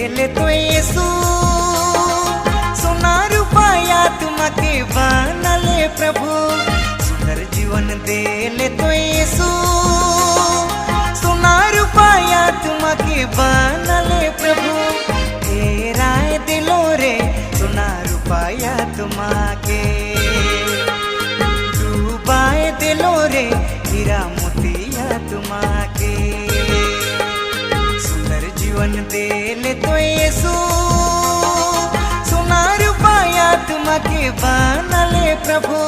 ले तो यीशु, सोना रुपया तुम्हारे बनले प्रभु। सुंदर जीवन दे ले तो यीशु, सोना रुपया तुम्हारे बनले प्रभु। हेराए दिलो रे सोना रुपया तुम्हारे, डूबाए दिलो रे हीरा मोतिया तुम्हारे। सुंदर जीवन दे ले तो यीशु, सोना रुपया तुम्हारे बनले प्रभु।